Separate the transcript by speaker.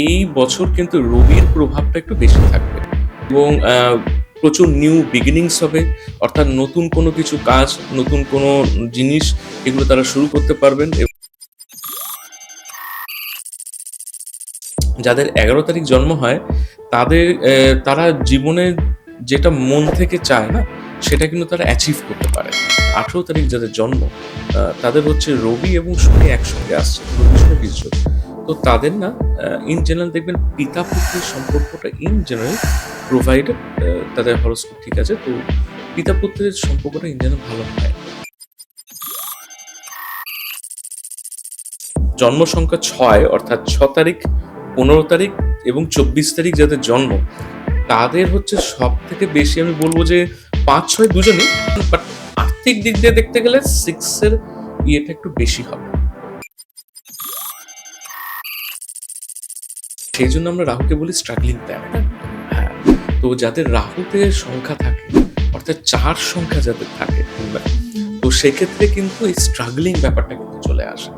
Speaker 1: এই বছর কিন্তু রবির প্রভাবটা একটু বেশি থাকবে এবং প্রচুর নিউ বিগিনিংস হবে, অর্থাৎ নতুন কোনো কিছু কাজ, নতুন কোনো জিনিস এগুলো তারা শুরু করতে পারবেন। যাদের 11 তারিখ জন্ম হয় তাদের তারা জীবনে যেটা মন থেকে চায় না সেটা কিন্তু তারা অ্যাচিভ করতে পারে। 18 তারিখ যাদের জন্ম তাদের হচ্ছে রবি এবং শনি একসঙ্গে আসছে, রবি শনি বীর্য। তো তাদের না ইন জেনারেল দেখবেন পিতা পুত্রের সম্পর্কটা ইন জেনারেল প্রোভাইডেড, তাদের হরোস্কোপ ঠিক আছে, তো পিতা পুত্রের সম্পর্কটা ইন জেনারেল ভালো হয়। জন্ম সংখ্যা 6, অর্থাৎ 6 তারিখ, 15 তারিখ এবং 24 তারিখ যাদের জন্ম তাদের হচ্ছে সব থেকে বেশি, আমি বলবো যে 5-6 দুজনই, বাট আর্থিক দিক দিয়ে দেখতে গেলে 6-এর ইয়েটা একটু বেশি হবে। সেই জন্য আমরা রাহুকে বলি স্ট্রাগলিং প্ল্যানেট। হ্যাঁ, তো যাদের রাহুতে সংখ্যা থাকে, অর্থাৎ 4 সংখ্যা যাদের থাকে, তো সেক্ষেত্রে কিন্তু এই স্ট্রাগলিং ব্যাপারটা কিন্তু চলে আসে।